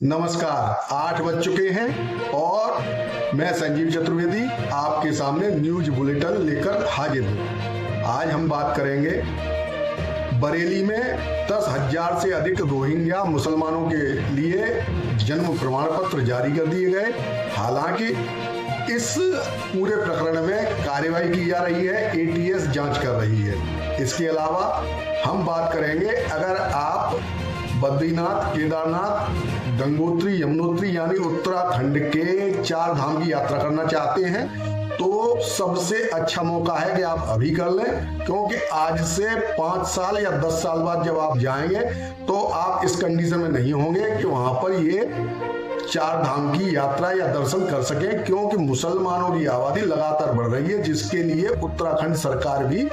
नमस्कार। 8 बज चुके हैं और मैं संजीव चतुर्वेदी आपके सामने न्यूज बुलेटिन लेकर हाजिर हूँ। आज हम बात करेंगे बरेली में 10,000 से अधिक रोहिंग्या मुसलमानों के लिए जन्म प्रमाण पत्र जारी कर दिए गए। हालांकि इस पूरे प्रकरण में कार्रवाई की जा रही है, एटीएस जांच कर रही है। इसके अलावा हम बात करेंगे, अगर आप बद्रीनाथ, केदारनाथ, गंगोत्री, यमुनोत्री यानी उत्तराखंड के 4 धाम की यात्रा करना चाहते हैं तो सबसे अच्छा मौका है कि आप अभी कर लें, क्योंकि आज से 5 साल या 10 साल बाद जब आप जाएंगे तो आप इस कंडीशन में नहीं होंगे कि वहां पर ये 4 धाम की यात्रा या दर्शन कर सकें, क्योंकि मुसलमानों की आबादी लगातार बढ़ रही है, जिसके लिए उत्तराखंड सरकार भी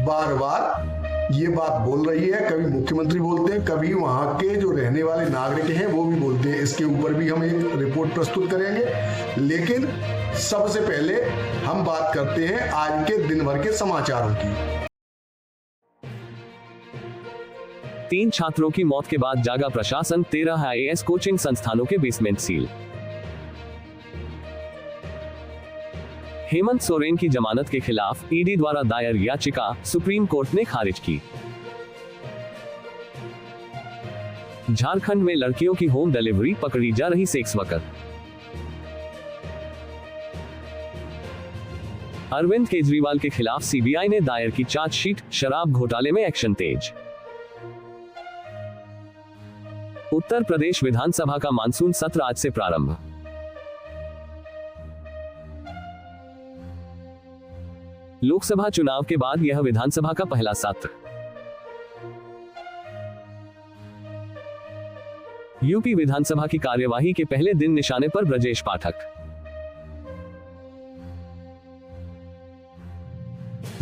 बार बार ये बात बोल रही है। कभी मुख्यमंत्री बोलते हैं, कभी वहां के जो रहने वाले नागरिक हैं वो भी बोलते हैं। इसके ऊपर भी हम एक रिपोर्ट प्रस्तुत करेंगे, लेकिन सबसे पहले हम बात करते हैं आज के दिन भर के समाचारों की। 3 छात्रों की मौत के बाद जागा प्रशासन, 13 आईएएस कोचिंग संस्थानों के बेसमेंट सील। हेमंत सोरेन की जमानत के खिलाफ ईडी द्वारा दायर याचिका सुप्रीम कोर्ट ने खारिज की। झारखंड में लड़कियों की होम डिलीवरी पकड़ी जा रही सेक्स वर्कर। अरविंद केजरीवाल के खिलाफ सीबीआई ने दायर की चार्जशीट, शराब घोटाले में एक्शन तेज। उत्तर प्रदेश विधानसभा का मानसून सत्र आज से प्रारंभ। लोकसभा चुनाव के बाद यह विधानसभा का पहला सत्र। यूपी विधानसभा की कार्यवाही के पहले दिन निशाने पर ब्रजेश पाठक।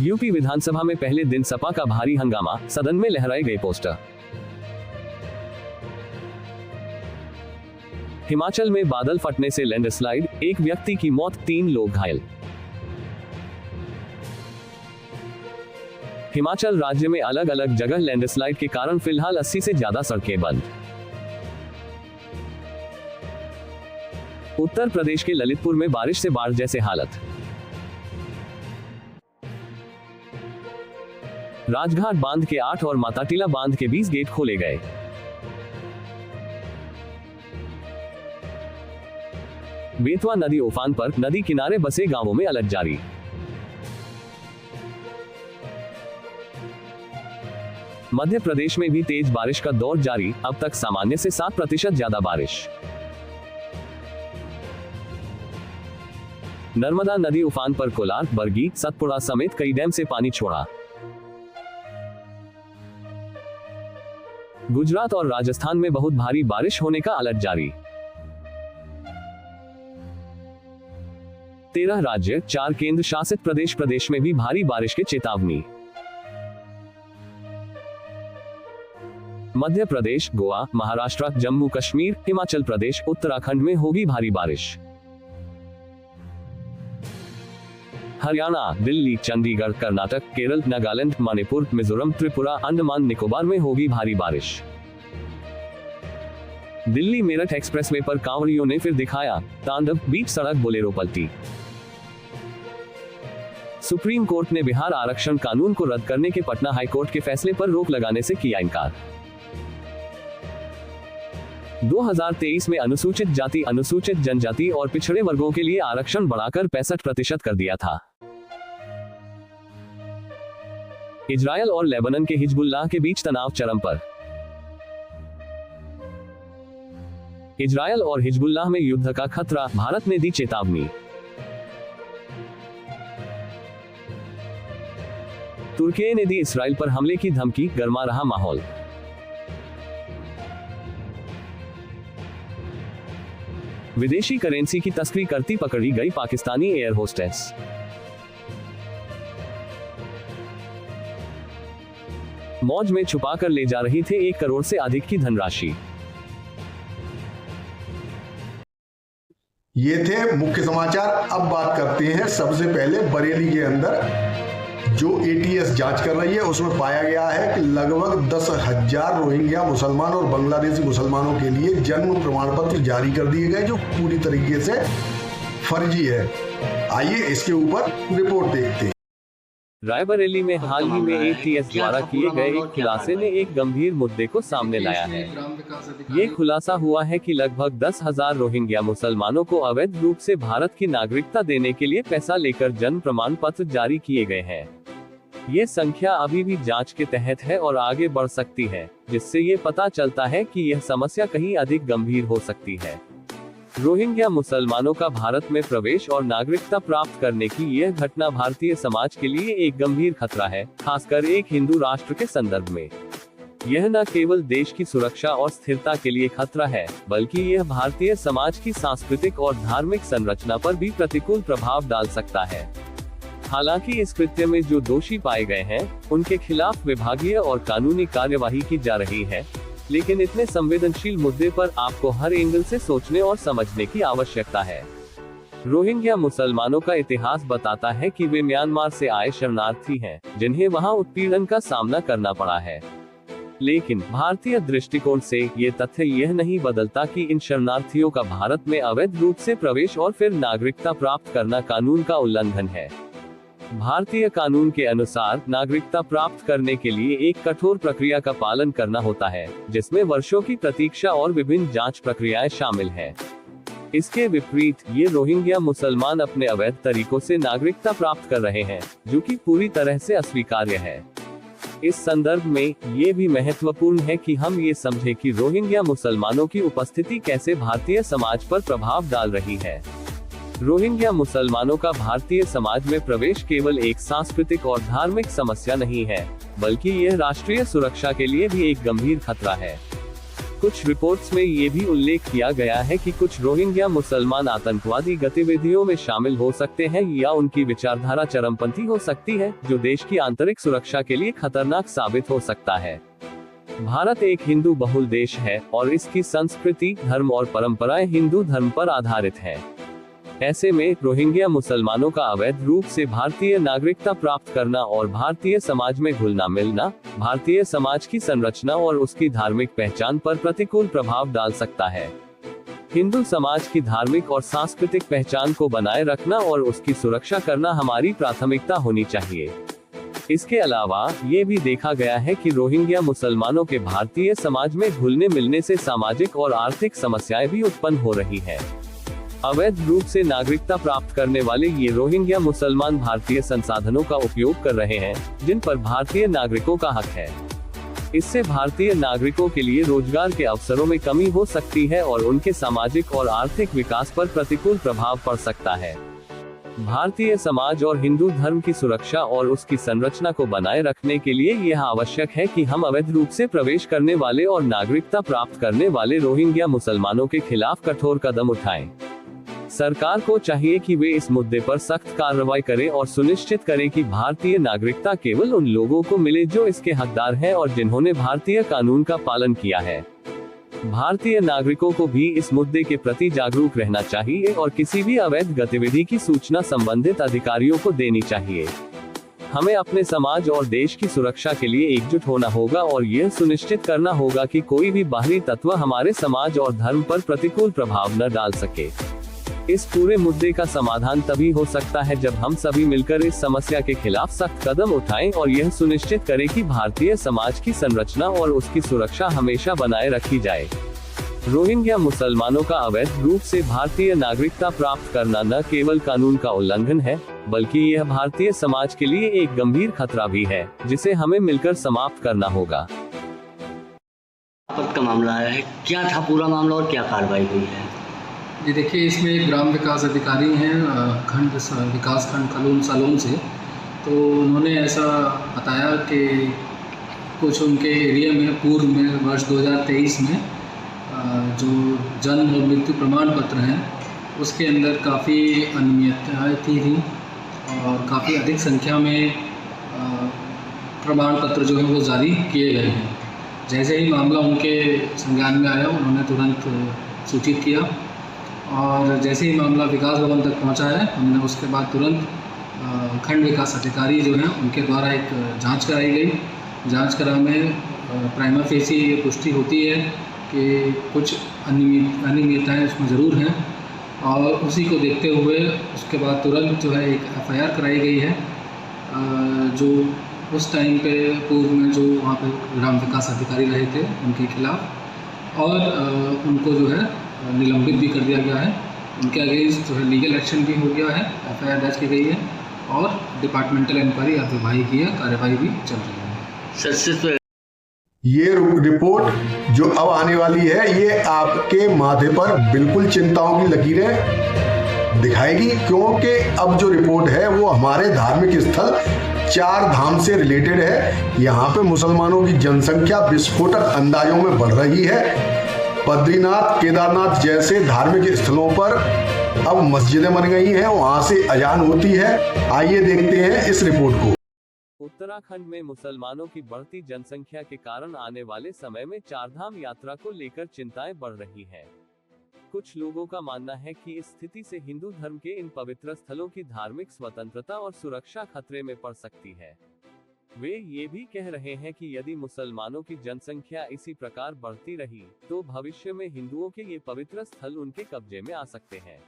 यूपी विधानसभा में पहले दिन सपा का भारी हंगामा, सदन में लहराए गए पोस्टर। हिमाचल में बादल फटने से लैंडस्लाइड, एक व्यक्ति की मौत, 3 लोग घायल। हिमाचल राज्य में अलग अलग जगह लैंडस्लाइड के कारण फिलहाल 80 से ज्यादा सड़कें बंद। उत्तर प्रदेश के ललितपुर में बारिश से बाढ़ जैसे हालत। राजघाट बांध के 8 और माताटीला बांध के 20 गेट खोले गए। बेतवा नदी उफान पर, नदी किनारे बसे गांवों में अलर्ट जारी। मध्य प्रदेश में भी तेज बारिश का दौर जारी, अब तक सामान्य से 7% ज्यादा बारिश। नर्मदा नदी उफान पर, कोलार, बरगी, सतपुड़ा समेत कई डैम से पानी छोड़ा। गुजरात और राजस्थान में बहुत भारी बारिश होने का अलर्ट जारी। 13 राज्य, 4 केंद्र शासित प्रदेश में भी भारी बारिश की चेतावनी। मध्य प्रदेश, गोवा, महाराष्ट्र, जम्मू कश्मीर, हिमाचल प्रदेश, उत्तराखंड में होगी भारी बारिश। हरियाणा, दिल्ली, चंडीगढ़, कर्नाटक, केरल, नागालैंड, मणिपुर, मिजोरम, त्रिपुरा, अंडमान निकोबार में होगी भारी बारिश। दिल्ली मेरठ एक्सप्रेसवे पर कांवड़ियों ने फिर दिखाया तांडव, बीच सड़क बोलेरो पलटी। सुप्रीम कोर्ट ने बिहार आरक्षण कानून को रद्द करने के पटना हाईकोर्ट के फैसले पर रोक लगाने से किया इनकार। 2023 में अनुसूचित जाति, अनुसूचित जनजाति और पिछड़े वर्गों के लिए आरक्षण बढ़ाकर 65% कर दिया था। इजरायल और लेबनान के हिजबुल्लाह के बीच तनाव चरम पर। इजरायल और हिजबुल्लाह में युद्ध का खतरा, भारत ने दी चेतावनी। तुर्की ने दी इस्राइल पर हमले की धमकी, गर्मा रहा माहौल। विदेशी करेंसी की तस्करी करती पकड़ी गई पाकिस्तानी एयर होस्टेस। मौज में छुपाकर ले जा रही थे 1 करोड़ से अधिक की धनराशि। ये थे मुख्य समाचार। अब बात करते हैं सबसे पहले बरेली के अंदर जो ATS जांच कर रही है उसमें पाया गया है कि लगभग 10,000 रोहिंग्या मुसलमान और बांग्लादेशी मुसलमानों के लिए जन्म प्रमाण पत्र जारी कर दिए गए, जो पूरी तरीके से फर्जी है। आइए इसके ऊपर रिपोर्ट देखते हैं। रायबरेली में हाल ही में ATS द्वारा किए गए एक खुलासे ने एक गंभीर मुद्दे को सामने लाया है। ये खुलासा हुआ है कि लगभग 10,000 रोहिंग्या मुसलमानों को अवैध रूप से भारत की नागरिकता देने के लिए पैसा लेकर जन्म प्रमाण पत्र जारी किए गए हैं। ये संख्या अभी भी जांच के तहत है और आगे बढ़ सकती है, जिससे ये पता चलता है कि यह समस्या कहीं अधिक गंभीर हो सकती है। रोहिंग्या मुसलमानों का भारत में प्रवेश और नागरिकता प्राप्त करने की यह घटना भारतीय समाज के लिए एक गंभीर खतरा है, खासकर एक हिंदू राष्ट्र के संदर्भ में। यह न केवल देश की सुरक्षा और स्थिरता के लिए खतरा है, बल्कि यह भारतीय समाज की सांस्कृतिक और धार्मिक संरचना पर भी प्रतिकूल प्रभाव डाल सकता है। हालांकि इस कृत्य में जो दोषी पाए गए हैं, उनके खिलाफ विभागीय और कानूनी कार्यवाही की जा रही है, लेकिन इतने संवेदनशील मुद्दे पर आपको हर एंगल से सोचने और समझने की आवश्यकता है। रोहिंग्या मुसलमानों का इतिहास बताता है कि वे म्यांमार से आए शरणार्थी हैं, जिन्हें वहां उत्पीड़न का सामना करना पड़ा है। लेकिन भारतीय दृष्टिकोण से ये तथ्य यह नहीं बदलता कि इन शरणार्थियों का भारत में अवैध रूप से प्रवेश और फिर नागरिकता प्राप्त करना कानून का उल्लंघन है। भारतीय कानून के अनुसार नागरिकता प्राप्त करने के लिए एक कठोर प्रक्रिया का पालन करना होता है, जिसमें वर्षों की प्रतीक्षा और विभिन्न जांच प्रक्रियाएं शामिल हैं। इसके विपरीत ये रोहिंग्या मुसलमान अपने अवैध तरीकों से नागरिकता प्राप्त कर रहे हैं, जो कि पूरी तरह से अस्वीकार्य है। इस संदर्भ में ये भी महत्वपूर्ण है कि हम ये समझें कि रोहिंग्या मुसलमानों की उपस्थिति कैसे भारतीय समाज पर प्रभाव डाल रही है। रोहिंग्या मुसलमानों का भारतीय समाज में प्रवेश केवल एक सांस्कृतिक और धार्मिक समस्या नहीं है, बल्कि यह राष्ट्रीय सुरक्षा के लिए भी एक गंभीर खतरा है। कुछ रिपोर्ट्स में ये भी उल्लेख किया गया है कि कुछ रोहिंग्या मुसलमान आतंकवादी गतिविधियों में शामिल हो सकते हैं या उनकी विचारधारा चरमपंथी हो सकती है, जो देश की आंतरिक सुरक्षा के लिए खतरनाक साबित हो सकता है। भारत एक हिंदू बहुल देश है और इसकी संस्कृति, धर्म और परंपराएं हिंदू धर्म पर आधारित है। ऐसे में रोहिंग्या मुसलमानों का अवैध रूप से भारतीय नागरिकता प्राप्त करना और भारतीय समाज में घुलना मिलना भारतीय समाज की संरचना और उसकी धार्मिक पहचान पर प्रतिकूल प्रभाव डाल सकता है। हिंदू समाज की धार्मिक और सांस्कृतिक पहचान को बनाए रखना और उसकी सुरक्षा करना हमारी प्राथमिकता होनी चाहिए। इसके अलावा ये भी देखा गया है कि रोहिंग्या मुसलमानों के भारतीय समाज में घुलने मिलने से सामाजिक और आर्थिक समस्याएं भी उत्पन्न हो रही हैं। अवैध रूप से नागरिकता प्राप्त करने वाले ये रोहिंग्या मुसलमान भारतीय संसाधनों का उपयोग कर रहे हैं, जिन पर भारतीय नागरिकों का हक है। इससे भारतीय नागरिकों के लिए रोजगार के अवसरों में कमी हो सकती है और उनके सामाजिक और आर्थिक विकास पर प्रतिकूल प्रभाव पड़ सकता है। भारतीय समाज और हिंदू धर्म की सुरक्षा और उसकी संरचना को बनाए रखने के लिए यह आवश्यक है कि हम अवैध रूप से प्रवेश करने वाले और नागरिकता प्राप्त करने वाले रोहिंग्या मुसलमानों के खिलाफ कठोर कदम उठाएं। सरकार को चाहिए कि वे इस मुद्दे पर सख्त कार्रवाई करें और सुनिश्चित करें कि भारतीय नागरिकता केवल उन लोगों को मिले जो इसके हकदार हैं और जिन्होंने भारतीय कानून का पालन किया है। भारतीय नागरिकों को भी इस मुद्दे के प्रति जागरूक रहना चाहिए और किसी भी अवैध गतिविधि की सूचना संबंधित अधिकारियों को देनी चाहिए। हमें अपने समाज और देश की सुरक्षा के लिए एकजुट होना होगा और यह सुनिश्चित करना होगा कि कोई भी बाहरी तत्व हमारे समाज और धर्म पर प्रतिकूल प्रभाव न डाल सके। इस पूरे मुद्दे का समाधान तभी हो सकता है जब हम सभी मिलकर इस समस्या के खिलाफ सख्त कदम उठाएं और यह सुनिश्चित करें कि भारतीय समाज की संरचना और उसकी सुरक्षा हमेशा बनाए रखी जाए। रोहिंग्या मुसलमानों का अवैध रूप से भारतीय नागरिकता प्राप्त करना न केवल कानून का उल्लंघन है, बल्कि यह भारतीय समाज के लिए एक गंभीर खतरा भी है, जिसे हमें मिलकर समाप्त करना होगा। का मामला है, क्या था पूरा मामला और क्या कार्रवाई हुई है? जी देखिए, इसमें एक ग्राम विकास अधिकारी हैं खंड विकास खंड कलून सालोन से, तो उन्होंने ऐसा बताया कि कुछ उनके एरिया में पूर्व में वर्ष 2023 में जो जन्म और मृत्यु प्रमाण पत्र हैं उसके अंदर काफ़ी अनियमितताएं थी और काफ़ी अधिक संख्या में प्रमाण पत्र जो है वो जारी किए गए हैं। जैसे ही मामला उनके संज्ञान में आया, उन्होंने तुरंत सूचित किया और जैसे ही मामला विकास भवन तक पहुंचा है, हमने उसके बाद तुरंत खंड विकास अधिकारी जो हैं उनके द्वारा एक जांच कराई गई। जांच करा में प्राइमा फेसी ये पुष्टि होती है कि कुछ अनियमितताएँ उसमें ज़रूर हैं, और उसी को देखते हुए उसके बाद तुरंत जो है एक FIR कराई गई है, जो उस टाइम पे पूर्व में जो वहाँ पे ग्राम विकास अधिकारी रहे थे उनके खिलाफ, और उनको जो है निलंबित भी कर दिया गया है। उनके अगेंस्ट जो है लीगल एक्शन भी हो गया है, FIR दर्ज की गई है और डिपार्टमेंटल इंक्वायरी कार्यवाही की है, कार्यवाही भी चल रही है। ये रिपोर्ट जो अब आने वाली है ये आपके माथे पर बिल्कुल चिंताओं की लकीरें दिखाएगी, क्योंकि अब जो रिपोर्ट है वो हमारे धार्मिक स्थल 4 धाम से रिलेटेड है। यहाँ पे मुसलमानों की जनसंख्या विस्फोटक अंदाजों में बढ़ रही है। बद्रीनाथ, केदारनाथ जैसे धार्मिक स्थलों पर अब मस्जिदें बन गई हैं, वहां से अजान होती है। आइए देखते हैं इस रिपोर्ट को। उत्तराखंड में मुसलमानों की बढ़ती जनसंख्या के कारण आने वाले समय में चारधाम यात्रा को लेकर चिंताएं बढ़ रही हैं। कुछ लोगों का मानना है कि इस स्थिति से हिंदू धर्म के इन पवित्र स्थलों की धार्मिक स्वतंत्रता और सुरक्षा खतरे में पड़ सकती है। वे ये भी कह रहे हैं कि यदि मुसलमानों की जनसंख्या इसी प्रकार बढ़ती रही तो भविष्य में हिंदुओं के ये पवित्र स्थल उनके कब्जे में आ सकते हैं।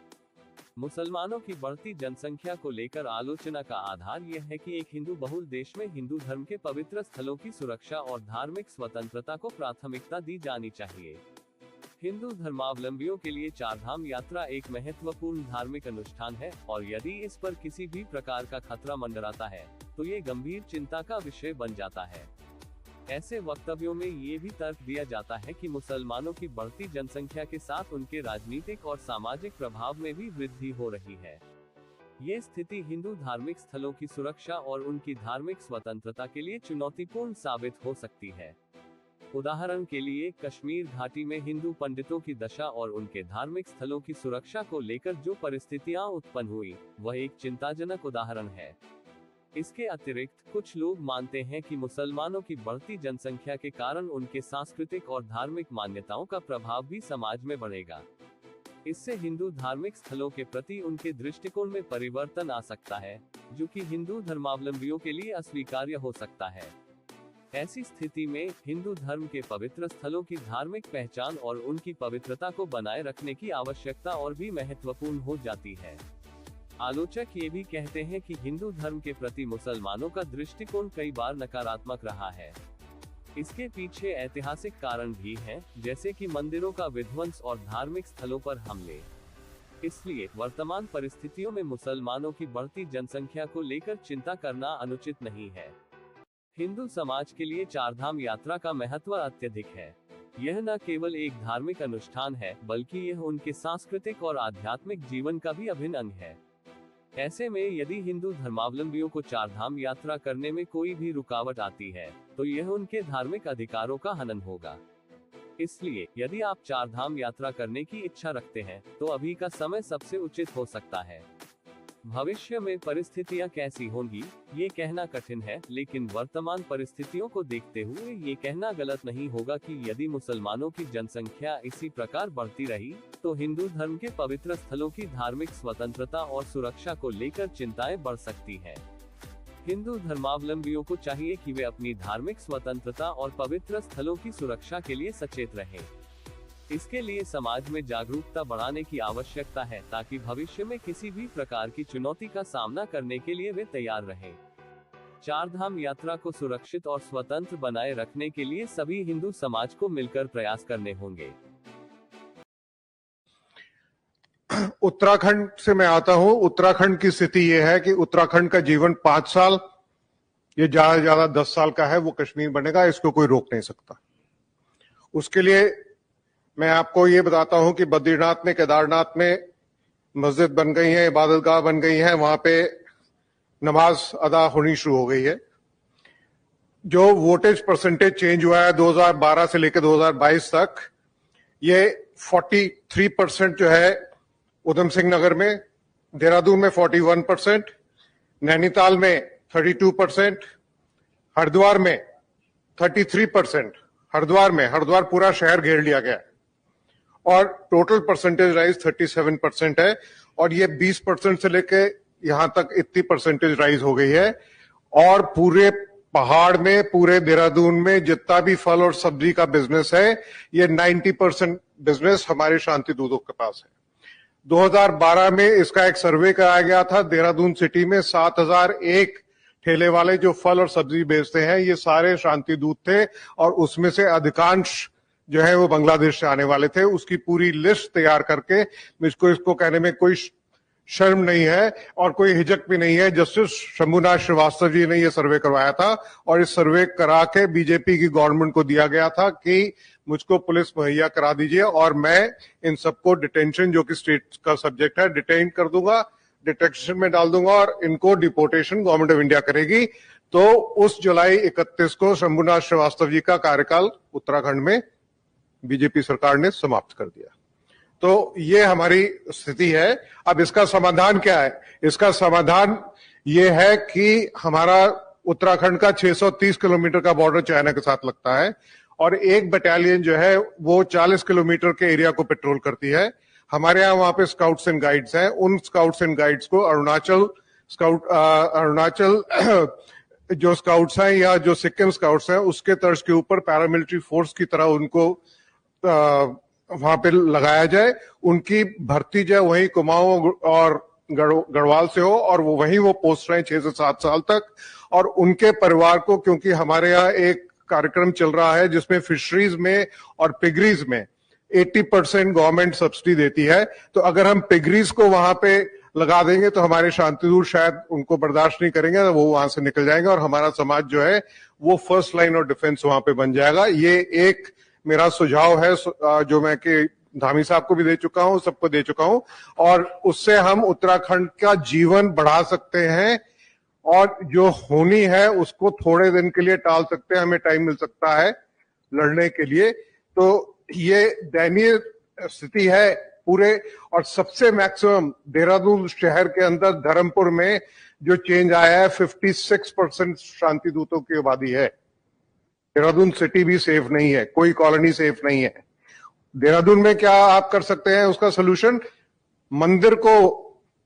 मुसलमानों की बढ़ती जनसंख्या को लेकर आलोचना का आधार यह है कि एक हिंदू बहुल देश में हिंदू धर्म के पवित्र स्थलों की सुरक्षा और धार्मिक स्वतंत्रता को प्राथमिकता दी जानी चाहिए। हिंदू धर्मावलंबियों के लिए चारधाम यात्रा एक महत्वपूर्ण धार्मिक अनुष्ठान है, और यदि इस पर किसी भी प्रकार का खतरा मंडराता है तो ये गंभीर चिंता का विषय बन जाता है। ऐसे वक्तव्यों में ये भी तर्क दिया जाता है कि मुसलमानों की बढ़ती जनसंख्या के साथ उनके राजनीतिक और सामाजिक प्रभाव में भी वृद्धि हो रही है। ये स्थिति हिंदू धार्मिक स्थलों की सुरक्षा और उनकी धार्मिक स्वतंत्रता के लिए चुनौतीपूर्ण साबित हो सकती है। उदाहरण के लिए कश्मीर घाटी में हिंदू पंडितों की दशा और उनके धार्मिक स्थलों की सुरक्षा को लेकर जो परिस्थितियां उत्पन्न हुई, वह एक चिंताजनक उदाहरण है। इसके अतिरिक्त कुछ लोग मानते हैं कि मुसलमानों की बढ़ती जनसंख्या के कारण उनके सांस्कृतिक और धार्मिक मान्यताओं का प्रभाव भी समाज में बढ़ेगा। इससे हिंदू धार्मिक स्थलों के प्रति उनके दृष्टिकोण में परिवर्तन आ सकता है, जो कि हिंदू धर्मावलंबियों के लिए अस्वीकार्य हो सकता है। ऐसी स्थिति में हिंदू धर्म के पवित्र स्थलों की धार्मिक पहचान और उनकी पवित्रता को बनाए रखने की आवश्यकता और भी महत्वपूर्ण हो जाती है। आलोचक ये भी कहते हैं कि हिंदू धर्म के प्रति मुसलमानों का दृष्टिकोण कई बार नकारात्मक रहा है। इसके पीछे ऐतिहासिक कारण भी हैं, जैसे कि मंदिरों का विध्वंस और धार्मिक स्थलों पर हमले। इसलिए वर्तमान परिस्थितियों में मुसलमानों की बढ़ती जनसंख्या को लेकर चिंता करना अनुचित नहीं है। हिंदू समाज के लिए चारधाम यात्रा का महत्व अत्यधिक है। यह न केवल एक धार्मिक अनुष्ठान है, बल्कि यह उनके सांस्कृतिक और आध्यात्मिक जीवन का भी अभिन्न अंग है। ऐसे में यदि हिंदू धर्मावलंबियों को चारधाम यात्रा करने में कोई भी रुकावट आती है, तो यह उनके धार्मिक अधिकारों का हनन होगा। इसलिए यदि आप चारधाम यात्रा करने की इच्छा रखते हैं, तो अभी का समय सबसे उचित हो सकता है। भविष्य में परिस्थितियां कैसी होंगी, ये कहना कठिन है, लेकिन वर्तमान परिस्थितियों को देखते हुए ये कहना गलत नहीं होगा कि यदि मुसलमानों की जनसंख्या इसी प्रकार बढ़ती रही, तो हिंदू धर्म के पवित्र स्थलों की धार्मिक स्वतंत्रता और सुरक्षा को लेकर चिंताएं बढ़ सकती हैं। हिंदू धर्मावलंबियों को चाहिए कि वे अपनी धार्मिक स्वतंत्रता और पवित्र स्थलों की सुरक्षा के लिए सचेत रहें। इसके लिए समाज में जागरूकता बढ़ाने की आवश्यकता है, ताकि भविष्य में किसी भी प्रकार की चुनौती का सामना करने के लिए वे तैयार रहें। चारधाम यात्रा को सुरक्षित और स्वतंत्र बनाए रखने के लिए सभी हिंदू समाज को मिलकर प्रयास करने होंगे। उत्तराखंड से मैं आता हूं। उत्तराखंड की स्थिति यह है कि उत्तराखंड का जीवन 5 साल, ये ज्यादा से ज्यादा 10 साल का है, वो कश्मीर बनेगा, इसको कोई रोक नहीं सकता। उसके लिए मैं आपको ये बताता हूं कि बद्रीनाथ में, केदारनाथ में मस्जिद बन गई है, इबादतगाह बन गई है, वहां पे नमाज अदा होनी शुरू हो गई है। जो वोटेज परसेंटेज चेंज हुआ है 2012 से लेकर 2022 तक, ये 43% जो है उधम सिंह नगर में, देहरादून में 41%, नैनीताल में 32%, हरिद्वार में 33%, हरिद्वार पूरा शहर घेर लिया गया है, और टोटल परसेंटेज राइज 37% है। और ये 20% से लेके यहां तक इतनी परसेंटेज राइज हो गई है। और पूरे पहाड़ में, पूरे देहरादून में जितना भी फल और सब्जी का बिजनेस है, ये 90% बिजनेस हमारे शांति दूतों के पास है। 2012 में इसका एक सर्वे कराया गया था। देहरादून सिटी में 7001 ठेले वाले जो फल और सब्जी बेचते हैं, ये सारे शांति दूत थे, और उसमें से अधिकांश जो है वो बांग्लादेश से आने वाले थे। उसकी पूरी लिस्ट तैयार करके मुझको इसको कहने में कोई शर्म नहीं है और कोई हिचक भी नहीं है। जस्टिस शंभुनाथ श्रीवास्तव जी ने ये सर्वे करवाया था, और इस सर्वे करा के बीजेपी की गवर्नमेंट को दिया गया था कि मुझको पुलिस मुहैया करा दीजिए, और मैं इन सबको डिटेंशन, जो कि स्टेट का सब्जेक्ट है, डिटेन कर दूंगा, डिटेक्शन में डाल दूंगा, और इनको डिपोर्टेशन गवर्नमेंट ऑफ इंडिया करेगी। तो उस जुलाई 31 को शंभुनाथ श्रीवास्तव जी का कार्यकाल उत्तराखंड में बीजेपी सरकार ने समाप्त कर दिया। तो ये हमारी स्थिति है। अब इसका समाधान क्या है? इसका समाधान ये है कि हमारा उत्तराखंड का 630 किलोमीटर का बॉर्डर चाइना के साथ लगता है, और एक बटालियन जो है वो 40 किलोमीटर के एरिया को पेट्रोल करती है। हमारे यहाँ वहां पे स्काउट्स एंड गाइड्स हैं। उन स्काउट्स एंड गाइड्स को अरुणाचल जो स्काउट्स हैं या जो सिक्किम स्काउट्स हैं, उसके तर्ज के ऊपर पैरामिलिट्री फोर्स की तरह उनको वहां पे लगाया जाए। उनकी भर्ती जो है वही कुमाऊं और गढ़वाल से हो, और वो वहीं वो पोस्ट रहे 6 से 7 साल तक। और उनके परिवार को, क्योंकि हमारे यहाँ एक कार्यक्रम चल रहा है जिसमें फिशरीज में और पिगरीज में 80% गवर्नमेंट सब्सिडी देती है, तो अगर हम पिगरीज को वहां पे लगा देंगे तो हमारे शांतिदूत शायद उनको बर्दाश्त नहीं करेंगे, तो वो वहां से निकल जाएंगे, और हमारा समाज जो है वो फर्स्ट लाइन ऑफ डिफेंस वहां पे बन जाएगा। ये एक मेरा सुझाव है जो मैं कि धामी साहब को भी दे चुका हूं, सबको दे चुका हूं, और उससे हम उत्तराखंड का जीवन बढ़ा सकते हैं, और जो होनी है उसको थोड़े दिन के लिए टाल सकते हैं। हमें टाइम मिल सकता है लड़ने के लिए। तो ये दयनीय स्थिति है पूरे। और सबसे मैक्सिमम देहरादून शहर के अंदर धर्मपुर में जो चेंज आया है, 56% शांति दूतों की आबादी है। देहरादून सिटी भी सेफ नहीं है, कोई कॉलोनी सेफ नहीं है। देहरादून में क्या आप कर सकते हैं उसका सोल्यूशन? मंदिर को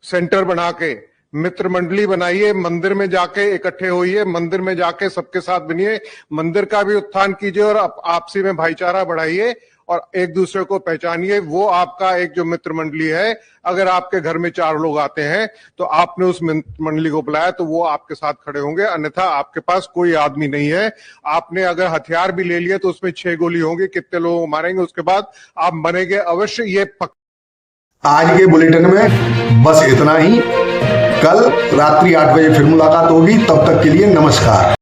सेंटर बना के मित्र मंडली बनाइए, मंदिर में जाके इकट्ठे होइए, मंदिर में जाके सबके साथ बनिए, मंदिर का भी उत्थान कीजिए, और आपसी में भाईचारा बढ़ाइए, और एक दूसरे को पहचानिए। वो आपका एक जो मित्र मंडली है, अगर आपके घर में 4 लोग आते हैं तो आपने उस मित्र मंडली को बुलाया तो वो आपके साथ खड़े होंगे, अन्यथा आपके पास कोई आदमी नहीं है। आपने अगर हथियार भी ले लिए तो उसमें 6 गोली होंगी, कितने लोगों को मारेंगे उसके बाद आप मरेंगे अवश्य, ये आज के बुलेटिन में बस इतना ही। कल रात्रि 8 बजे फिर मुलाकात होगी। तब तक के लिए नमस्कार।